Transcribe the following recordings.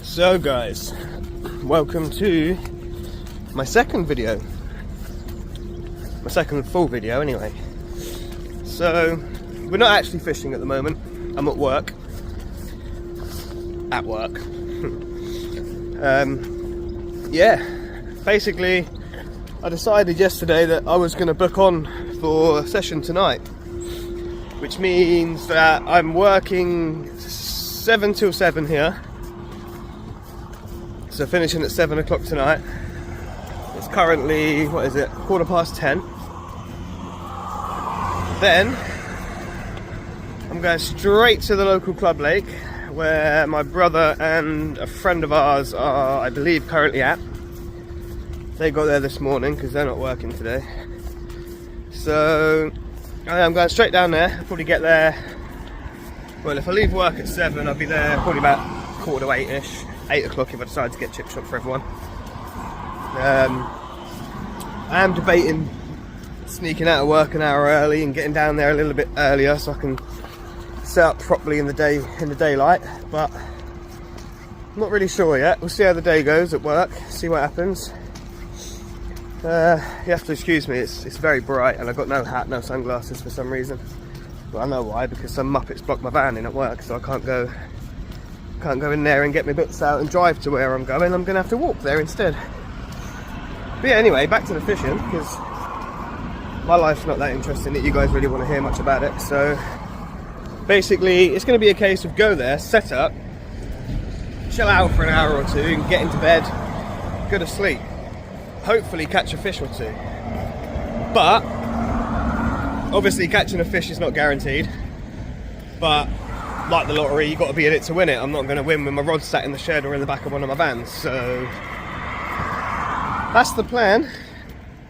So guys, welcome to my second video, my second full video anyway. So we're not actually fishing at the moment, I'm at work. Yeah, basically I decided yesterday that I was going to book on for a session tonight, which means that I'm working 7 till 7 here. So finishing at 7 o'clock tonight. It's currently, what is it, 10:15. Then I'm going straight to the local club lake where my brother and a friend of ours are, I believe, currently at. They got there this morning because they're not working today. So I'm going straight down there. I'll probably get there, well, if I leave work at 7, I'll be there probably about 7:45ish. 8 o'clock if I decide to get chip shop for everyone. I am debating sneaking out of work an hour early and getting down there a little bit earlier so I can set up properly in the daylight, but I'm not really sure yet. We'll see how the day goes at work, see what happens. You have to excuse me, it's very bright and I've got no hat, no sunglasses for some reason. Well, I know why, because some muppets blocked my van in at work, so I can't go in there and get my bits out and drive to where I'm going. I'm gonna have to walk there instead. But yeah, anyway, back to the fishing, because my life's not that interesting that you guys really want to hear much about it. So basically it's going to be a case of go there, set up, chill out for an hour or two and get into bed, go to sleep, hopefully catch a fish or two. But obviously catching a fish is not guaranteed, but like the lottery, you've got to be in it to win it. I'm not going to win with my rod sat in the shed or in the back of one of my vans. So that's the plan.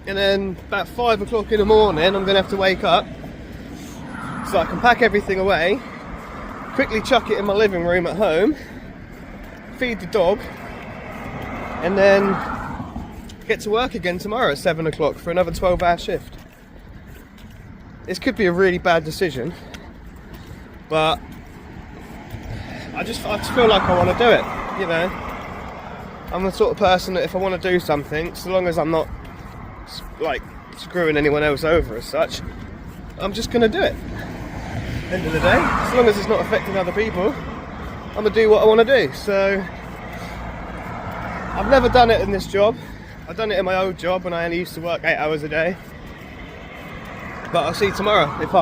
And then about 5 o'clock in the morning, I'm going to have to wake up so I can pack everything away, quickly chuck it in my living room at home, feed the dog, and then get to work again tomorrow at 7 o'clock for another 12-hour shift. This could be a really bad decision, but I just feel like I want to do it, you know. I'm the sort of person that if I want to do something, so long as I'm not like screwing anyone else over as such, I'm just going to do it. End of the day, as long as it's not affecting other people, I'm going to do what I want to do. So I've never done it in this job. I've done it in my old job when I only used to work 8 hours a day. But I'll see tomorrow if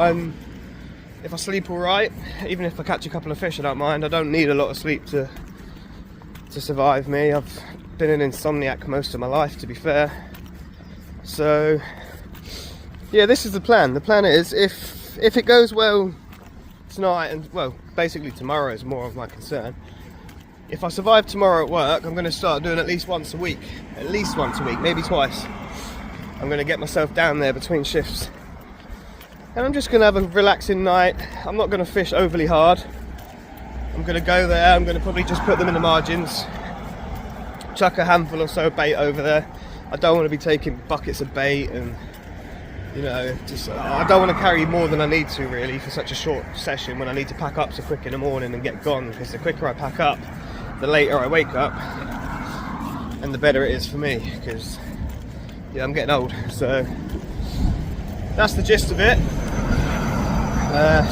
I sleep all right. Even if I catch a couple of fish, I don't mind. I don't need a lot of sleep to survive me. I've been an insomniac most of my life, to be fair. So yeah, this is the plan. The plan is if it goes well tonight, and well, basically tomorrow is more of my concern. If I survive tomorrow at work, I'm going to start doing at least once a week, maybe twice. I'm going to get myself down there between shifts. And I'm just going to have a relaxing night. I'm not going to fish overly hard. I'm going to go there, I'm going to probably just put them in the margins, chuck a handful or so of bait over there. I don't want to be taking buckets of bait and, you know, just I don't want to carry more than I need to really for such a short session when I need to pack up so quick in the morning and get gone, because the quicker I pack up, the later I wake up and the better it is for me, because yeah, I'm getting old. So that's the gist of it.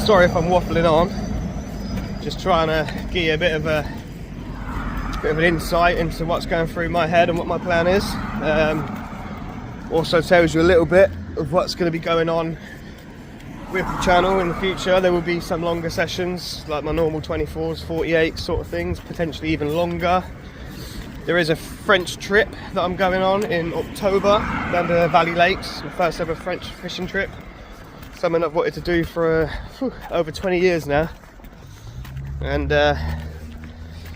Sorry if I'm waffling on, just trying to give you a bit of an insight into what's going through my head and what my plan is. Also tells you a little bit of what's going to be going on with the channel in the future. There will be some longer sessions, like my normal 24s, 48 sort of things, potentially even longer. There is a French trip that I'm going on in October down to Valley Lakes, my first ever French fishing trip. Something I've wanted to do for over 20 years now. And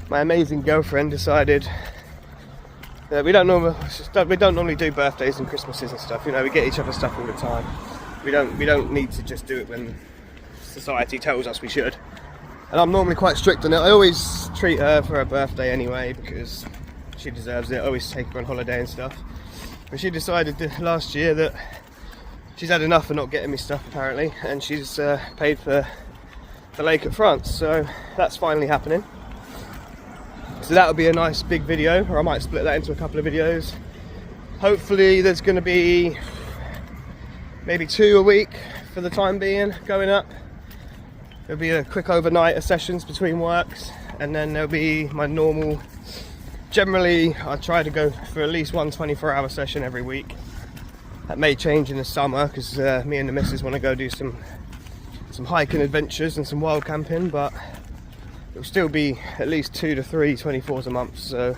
my amazing girlfriend decided that we don't normally do birthdays and Christmases and stuff. You know, we get each other stuff all the time. We don't need to just do it when society tells us we should. And I'm normally quite strict on it. I always treat her for her birthday anyway because she deserves it. I always take her on holiday and stuff. But she decided last year that she's had enough of not getting me stuff apparently, and she's paid for the lake at France. So that's finally happening. So that'll be a nice big video, or I might split that into a couple of videos. Hopefully there's going to be maybe 2 a week for the time being going up. There'll be a quick overnight of sessions between works, and then there'll be my normal. Generally I try to go for at least one 24-hour session every week. That may change in the summer because me and the missus want to go do some hiking adventures and some wild camping, but it'll still be at least 2 to 3 24s a month, so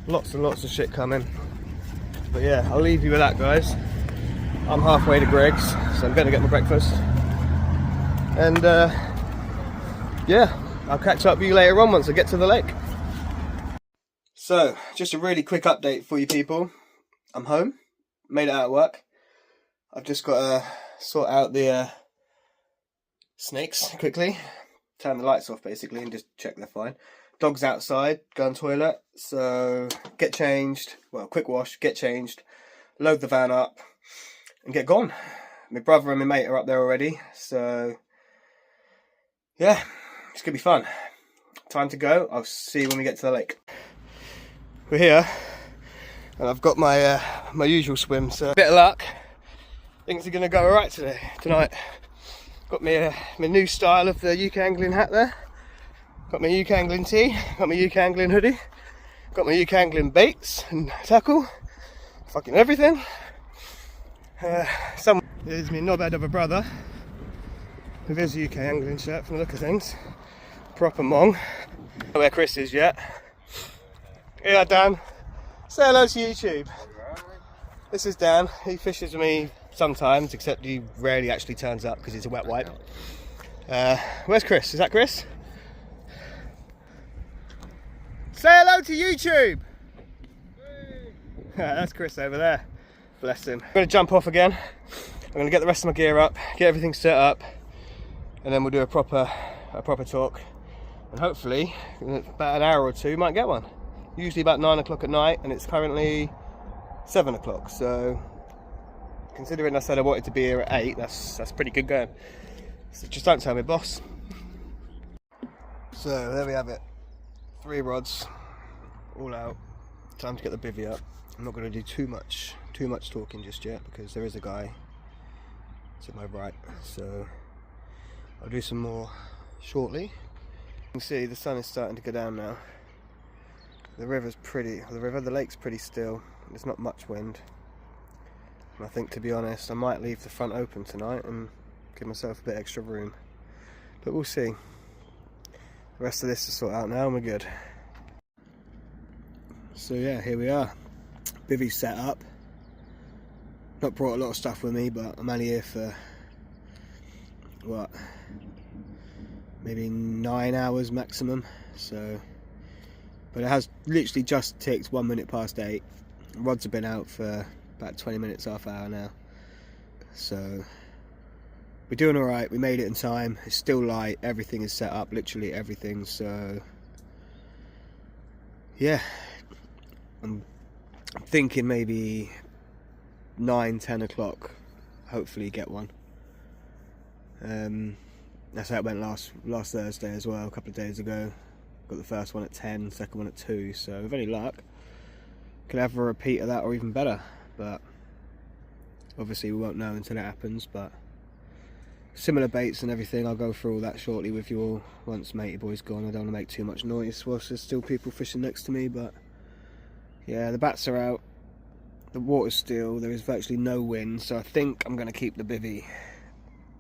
lots and lots of shit coming. But yeah, I'll leave you with that, guys. I'm halfway to Greg's, so I'm going to get my breakfast, and yeah, I'll catch up with you later on once I get to the lake. So just a really quick update for you people. I'm home, made it out of work. I've just got to sort out the snakes quickly, turn the lights off basically and just check they're fine. Dog's outside, go on toilet, so get changed, well, quick wash, get changed, load the van up and get gone. My brother and my mate are up there already, so yeah, it's gonna be fun. Time to go. I'll see you when we get to the lake. We're here and I've got my my usual swim, so bit of luck, things are gonna go alright tonight. Got my new style of the UKAngling hat there. Got my UKAngling tee. Got my UKAngling hoodie. Got my UKAngling baits and tackle. Fucking everything. There's me knobhead of a brother with his UKAngling shirt from the look of things. Proper mong. Don't know where Chris is yet. Yeah, Dan. Say hello to YouTube. This is Dan. He fishes with me sometimes, except he rarely actually turns up because he's a wet wipe. Where's Chris? Is that Chris? Say hello to YouTube! That's Chris over there. Bless him. I'm going to jump off again. I'm going to get the rest of my gear up, get everything set up, and then we'll do a proper talk. And hopefully, in about an hour or two, might get one. Usually about 9 o'clock at night, and it's currently 7 o'clock, so considering I said I wanted to be here at 8, that's pretty good going. So just don't tell me, boss. So there we have it. 3 rods, all out. Time to get the bivvy up. I'm not going to do too much talking just yet because there is a guy to my right. So I'll do some more shortly. You can see the sun is starting to go down now. The lake's pretty still. There's not much wind. And I think, to be honest, I might leave the front open tonight and give myself a bit extra room. But we'll see. The rest of this to sort out now and we're good. So yeah, here we are. Bivvy's set up. Not brought a lot of stuff with me, but I'm only here for, what, maybe 9 hours maximum. So, but it has literally just ticked 1 minute past 8. Rods have been out for about 20 minutes, half hour now. So we're doing alright, we made it in time. It's still light, everything is set up, literally everything. So yeah, I'm thinking maybe 9-10 o'clock, hopefully get one. That's how it went last Thursday as well, a couple of days ago. Got the first one at 10, second one at 2, so with any luck could have a repeat of that or even better, but obviously we won't know until it happens. But similar baits and everything, I'll go through all that shortly with you all once matey boy's gone. I don't want to make too much noise whilst there's still people fishing next to me, but yeah, the bats are out, the water's still, there is virtually no wind, so I think I'm going to keep the bivvy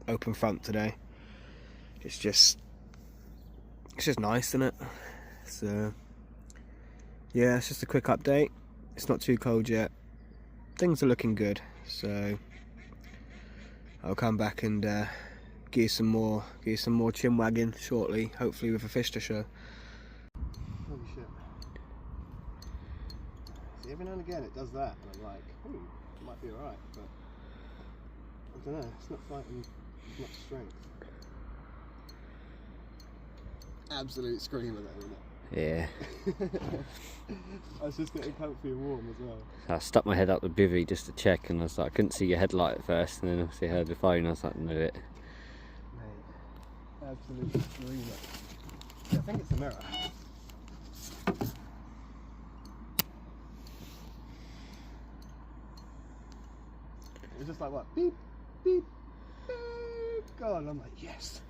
open front today. It's just nice, isn't it? So yeah, it's just a quick update. It's not too cold yet, things are looking good, so I'll come back and give you some more chin wagging shortly, hopefully with a fish to show. Holy shit. See, every now and again it does that and I'm like, it might be alright, but I don't know, it's not fighting much strength. Absolute screamer though, isn't it? Yeah. I was just getting comfy and warm as well. I stuck my head up the bivvy just to check, and I was like, I couldn't see your headlight at first, and then obviously I heard the phone, I was like, no it. Mate, absolute screamer. Yeah, I think it's the mirror. just like, what? Beep, beep, beep. God, I'm like, yes.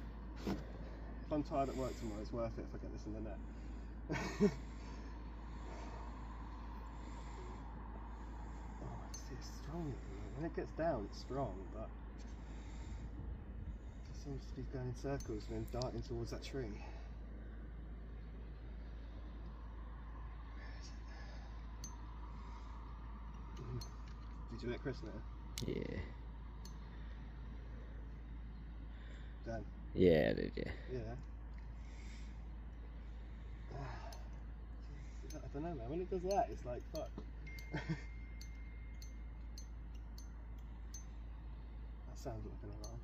If I'm tired at work tomorrow, it's worth it if I get this in the net. Oh, it's strong. When it gets down, it's strong, but it seems to be going in circles and then darting towards that tree. Did you let Chris know? Yeah. Dan? Yeah, I did, yeah. Yeah. I don't know, man. When it does that, it's like, fuck. That sounds like an alarm.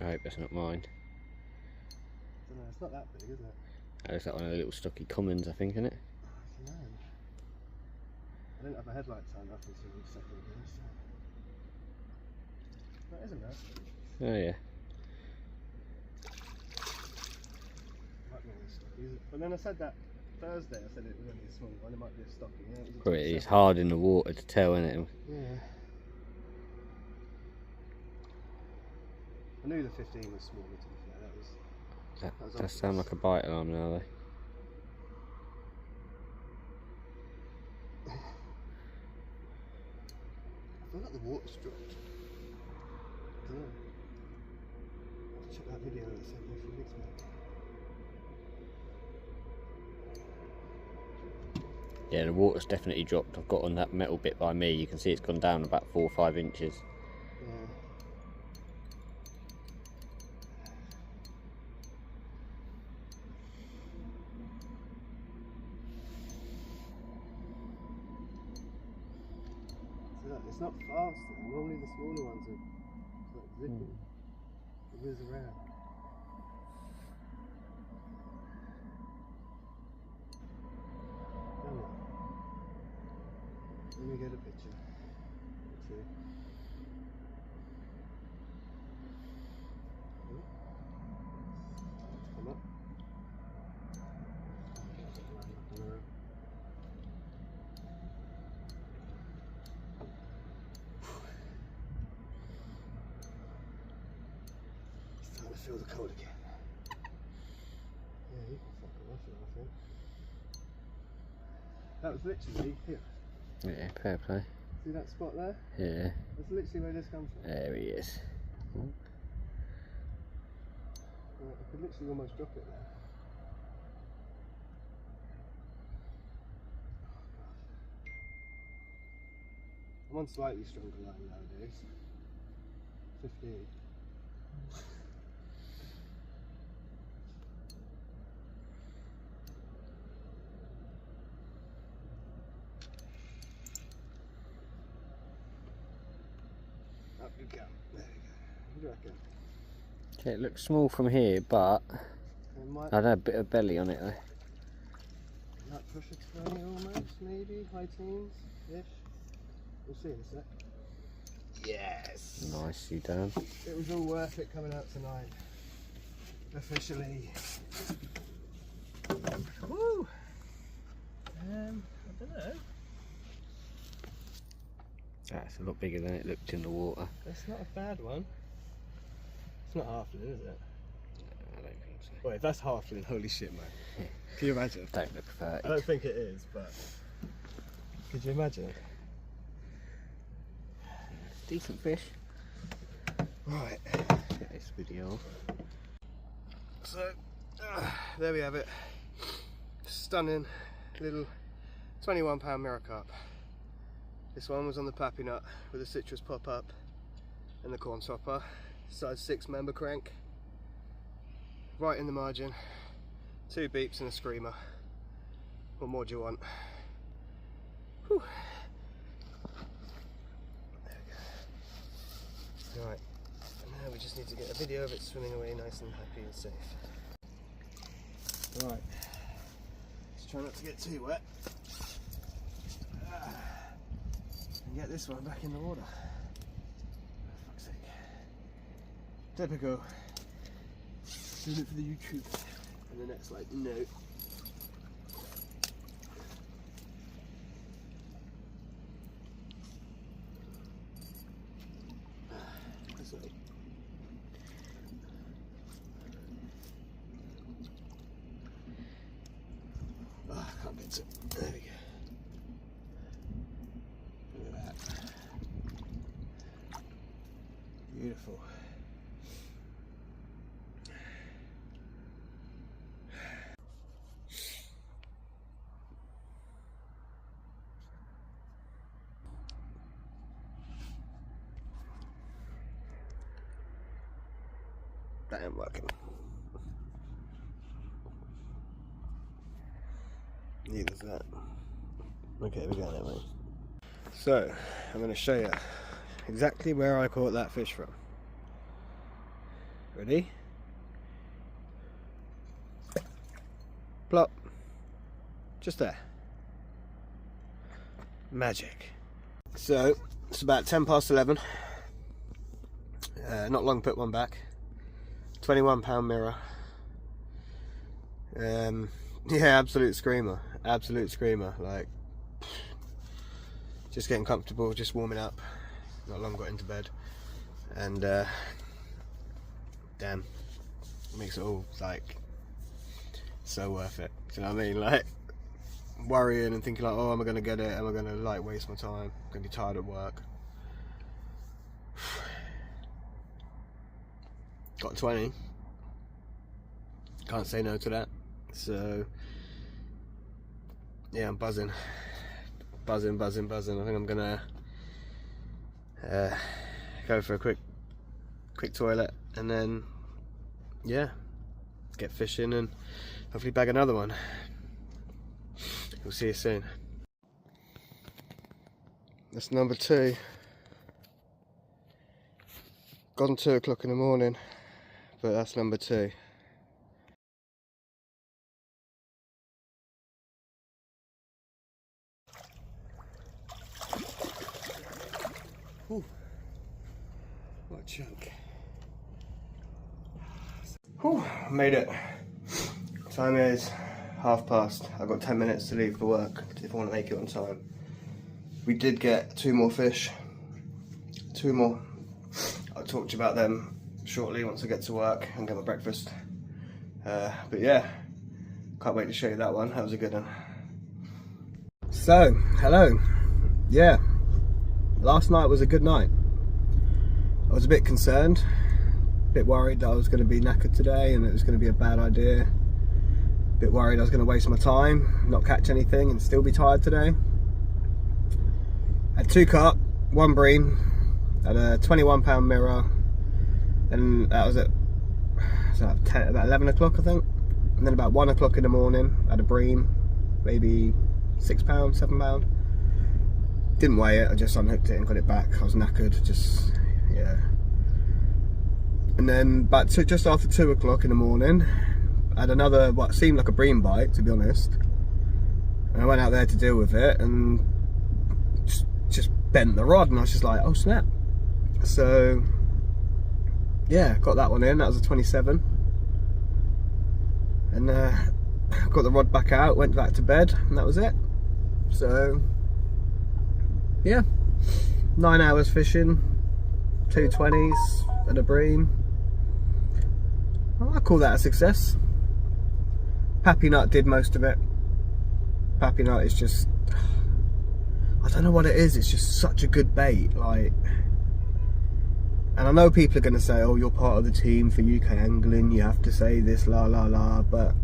I hope that's not mine. I don't know, it's not that big, is it? That looks like one of the little stocky commons, I think, isn't it? I don't know. I didn't have my headlights on up until a second ago, so. That isn't that. Oh, yeah. Might be really stocky. But then I said that Thursday, I said it was only a small one, it might be a stocky. Yeah, it was a Probably 27. it's hard in the water to tell, isn't it? Yeah. I knew the 15 was smaller, to be fair. That was That does sound like a bite alarm now, though. I feel like the water's dropped. I don't know. I'll check that video that I sent you a few weeks back. Yeah, the water's definitely dropped. I've got on that metal bit by me. You can see it's gone down about 4 or 5 inches. Yeah. So look, it's not fast though. Normally the smaller ones are like zipping. It whiz around. Damn it. Let me get a picture. Two. Come up. Starting to feel the cold again. Yeah, you can fuck it off, I think. That was literally here. Yeah, fair play. See that spot there? Yeah. That's literally where this comes from. There he is. I could literally almost drop it there. I'm on slightly stronger line nowadays. 15. Up you go. There you go. What do you reckon? Okay, it looks small from here, but Might I'd have a bit of belly on it though. push a 20 almost, maybe? High teens-ish? We'll see in a sec. Yes! Nicely done. It was all worth it coming out tonight. Officially. Woo! I don't know. That's a lot bigger than it looked in the water. That's not a bad one. It's not halfling, is it? I don't think so. Wait, if that's halfling, holy shit, man. Can you imagine? Don't look 30. I don't think it is, but could you imagine? Decent fish. Right. Get this video off. So, there we have it. Stunning little 21-pound mirror carp. This one was on the pappy nut with a citrus pop-up and the corn topper. Size 6 member crank. Right in the margin. 2 beeps and a screamer. What more do you want? Whew. There we go. Right. Now we just need to get a video of it swimming away nice and happy and safe. Right. Let's try not to get too wet. And get this one back in the water. For fuck's sake. Typical. Doing it for the YouTube. And the net's like, no. Oh, I can't get to it. There we go. Look at that. Beautiful. That ain't working. Neither's that. Okay, we got it, mate. So, I'm going to show you exactly where I caught that fish from. Ready? Plop. Just there. Magic. So, it's about 10 past 11. Not long put one back. 21-pound mirror. Yeah, absolute screamer. Absolute screamer. Like, just getting comfortable, just warming up. Not long got into bed. And, damn. Makes it all, like, so worth it. Do you know what I mean? Like, worrying and thinking, like, oh, am I going to get it? Am I going to, like, waste my time? I'm going to be tired at work. Got 20. Can't say no to that. So yeah, I'm buzzing. Buzzing. I think I'm gonna go for a quick toilet and then yeah, get fishing and hopefully bag another one. We'll see you soon. That's number 2. Gone 2 o'clock in the morning. But that's number 2. Ooh, what a chunk. Whew, made it. Time is past. I've got 10 minutes to leave for work if I want to make it on time. We did get 2 more fish. 2 more. I'll talk to you about them shortly once I get to work and get my breakfast. But yeah, can't wait to show you that one. That was a good one. So, hello. Yeah, last night was a good night. I was a bit concerned, a bit worried that I was going to be knackered today and it was going to be a bad idea. A bit worried I was going to waste my time, not catch anything and still be tired today. Had 2 carp, 1 bream, had a 21-pound mirror, and that was at about 11 o'clock I think. And then about 1 o'clock in the morning, I had a bream, maybe 6 pounds, 7 pound. Didn't weigh it, I just unhooked it and got it back. I was knackered, just, yeah. And then about just after 2 o'clock in the morning, I had another, what seemed like a bream bite, to be honest. And I went out there to deal with it and just bent the rod, and I was just like, oh snap. So yeah, got that one in. That was a 27, and got the rod back out, went back to bed, and that was it. So yeah, 9 hours fishing, 2 20s and a bream. Well, I call that a success. Pappy Nut did most of it. Pappy Nut is just, I don't know what it is, it's just such a good bait. Like, and I know people are going to say, oh, you're part of the team for UKAngling, you have to say this, la la la, but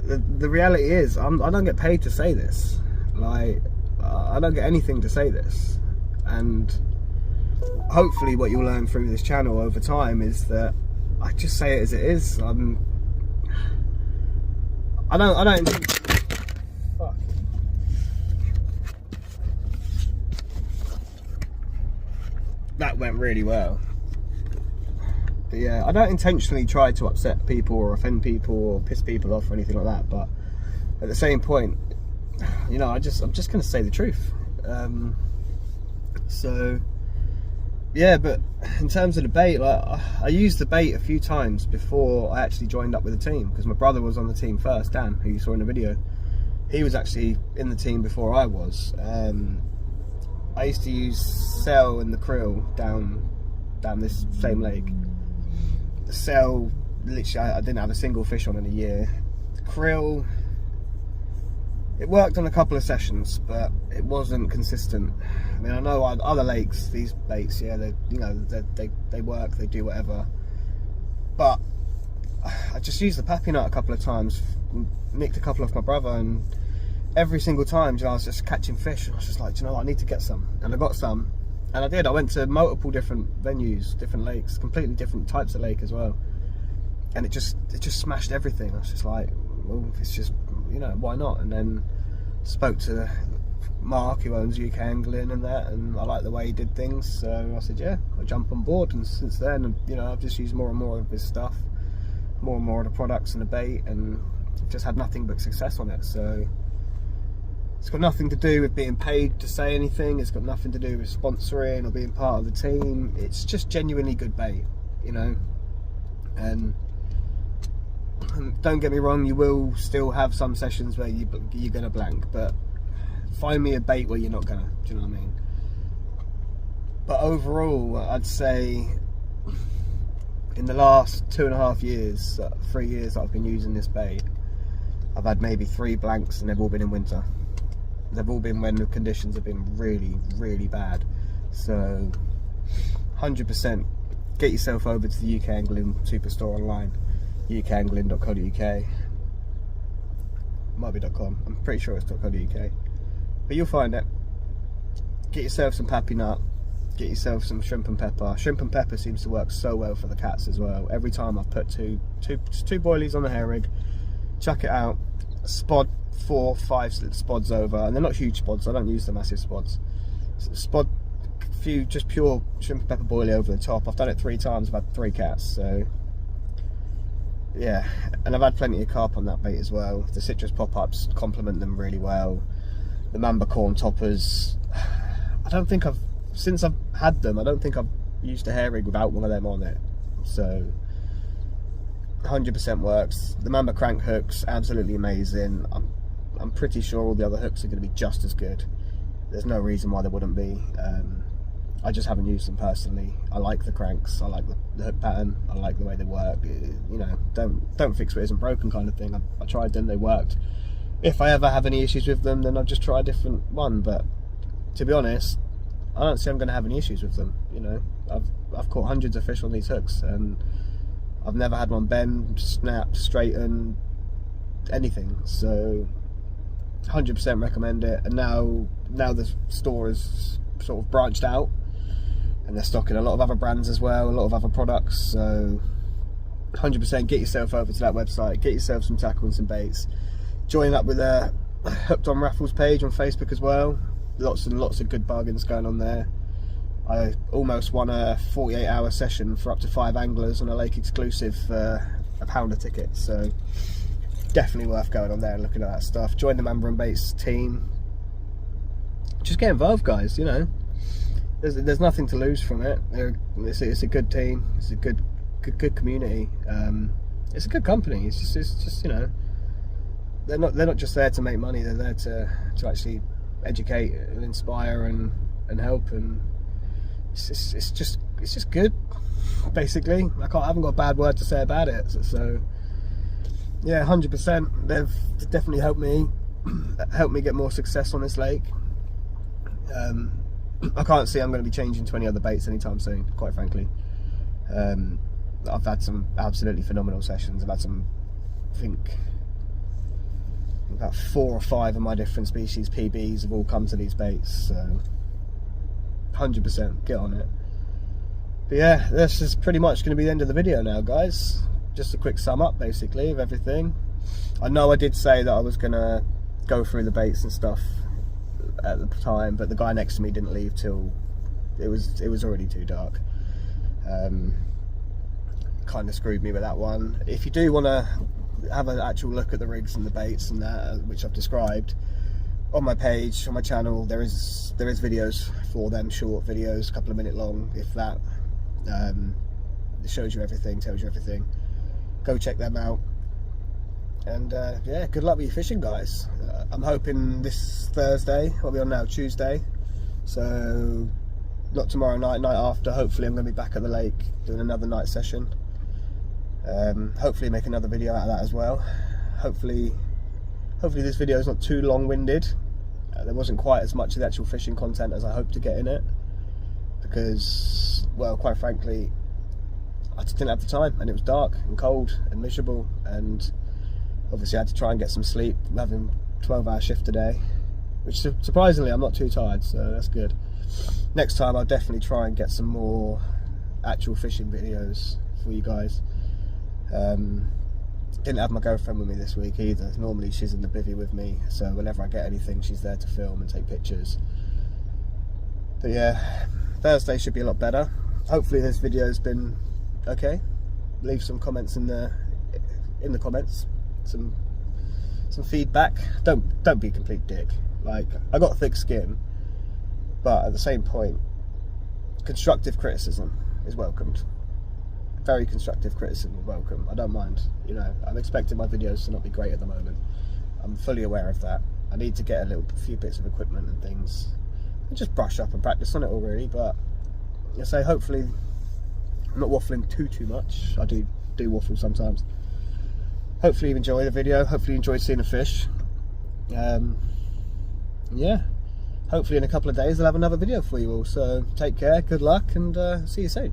the reality is, I don't get paid to say this. Like, I don't get anything to say this. And hopefully what you'll learn through this channel over time is that I just say it as it is. I don't fuck. That went really well. But yeah, I don't intentionally try to upset people or offend people or piss people off or anything like that, but at the same point, you know, I'm just gonna say the truth. So yeah, but in terms of the bait, like, I used the bait a few times before I actually joined up with the team, because my brother was on the team first, Dan, who you saw in the video. He was actually in the team before I was. I used to use Cell and the krill down down this same lake. The cell, literally, I didn't have a single fish on in a year. The krill, it worked on a couple of sessions, but it wasn't consistent. I mean, I know other lakes, these baits, yeah, they work, they do whatever. But I just used the pappy nut a couple of times, nicked a couple off my brother, and every single time, I was just catching fish, and I was just like, you know what, I need to get some, and I got some, and I did. I went to multiple different venues, different lakes, completely different types of lake as well, and it just smashed everything. I was just like, well, it's just, you know, why not? And then spoke to Mark, who owns UKAngling and that, and I liked the way he did things, so I said, yeah, I'll jump on board. And since then, you know, I've just used more and more of his stuff, more and more of the products and the bait, and just had nothing but success on it. So it's got nothing to do with being paid to say anything, it's got nothing to do with sponsoring or being part of the team. It's just genuinely good bait, you know. And don't get me wrong, you will still have some sessions where you're gonna blank, but find me a bait where you're not gonna, do you know what I mean? But overall, I'd say in the last 2.5 years, 3 years that I've been using this bait, I've had maybe 3 blanks, and they've all been in winter. They've all been when the conditions have been really, really bad. So 100% get yourself over to the UKAngling Superstore online, UKAngling.co.uk. Might be .com, I'm pretty sure it's .co.uk, but you'll find it. Get yourself some pappy nut, get yourself some shrimp and pepper. Shrimp and pepper seems to work so well for the cats as well. Every time I've put two boilies on the hair rig, chuck it out, spod 4, 5 spods over, and they're not huge spods, I don't use the massive spods. Spod a few just pure shrimp and pepper boilie over the top. I've done it 3 times, I've had 3 cats, so yeah. And I've had plenty of carp on that bait as well. The citrus pop-ups complement them really well. The mamba corn toppers, I don't think since I've had them, I don't think I've used a hair rig without one of them on it. So 100% works. The mamba crank hooks, absolutely amazing. I'm pretty sure all the other hooks are going to be just as good. There's no reason why they wouldn't be. I just haven't used them personally. I like the cranks, I like the hook pattern, I like the way they work. You know, don't fix what isn't broken kind of thing. I tried them, they worked. If I ever have any issues with them, then I'll just try a different one. But to be honest, I don't see I'm going to have any issues with them. You know, I've caught hundreds of fish on these hooks, and I've never had one bend, snap, straighten, anything. So 100% recommend it. And now the store is sort of branched out, and they're stocking a lot of other brands as well, a lot of other products. So 100% get yourself over to that website, get yourself some tackle and some baits. Join up with a Hooked on Raffles page on Facebook as well. Lots and lots of good bargains going on there. I almost won a 48-hour session for up to 5 anglers on a lake exclusive for £1 a ticket. So definitely worth going on there and looking at that stuff. Join the Mamba and Baits team. Just get involved, guys. You know, there's nothing to lose from it. It's a good team. It's a good community. It's a good company. It's just you know, they're not just there to make money. They're there to actually educate and inspire and help, and it's just good. Basically, I haven't got a bad word to say about it. So yeah, 100%. They've definitely helped me get more success on this lake. I can't see I'm going to be changing to any other baits anytime soon, quite frankly. I've had some absolutely phenomenal sessions. I've had some, I think about 4 or 5 of my different species PBs have all come to these baits, so 100% get on it. But yeah, this is pretty much going to be the end of the video now, guys. Just a quick sum up basically of everything. I know I did say that I was going to go through the baits and stuff at the time, but the guy next to me didn't leave till it was already too dark. Kind of screwed me with that one. If you do want to have an actual look at the rigs and the baits and that, which I've described, on my page, on my channel, there is videos for them, short videos, a couple of minute long, if that. It shows you everything, tells you everything. Go check them out. And yeah, good luck with your fishing, guys. I'm hoping this Thursday, what are we on now, Tuesday, so not tomorrow night, night after, hopefully I'm going to be back at the lake doing another night session. Hopefully make another video out of that as well. Hopefully this video is not too long-winded. There wasn't quite as much of the actual fishing content as I hoped to get in it, because, well, quite frankly, I just didn't have the time, and it was dark and cold and miserable, and obviously I had to try and get some sleep. I'm having a 12-hour shift today, which surprisingly I'm not too tired, so that's good. Next time I'll definitely try and get some more actual fishing videos for you guys. Didn't have my girlfriend with me this week either. Normally she's in the bivvy with me, so whenever I get anything she's there to film and take pictures. But yeah, Thursday should be a lot better. Hopefully this video's been okay. Leave some comments in the comments, some feedback. Don't be a complete dick. Like, I got a thick skin, but at the same point, constructive criticism is welcomed. Very constructive criticism is welcome. I don't mind. You know, I'm expecting my videos to not be great at the moment. I'm fully aware of that. I need to get a few bits of equipment and things, and just brush up and practice on it already. But I say, hopefully, I'm not waffling too much. I do waffle sometimes. Hopefully you enjoy the video. Hopefully you enjoyed seeing the fish. Yeah. Hopefully in a couple of days I'll have another video for you all. So take care, good luck, and see you soon.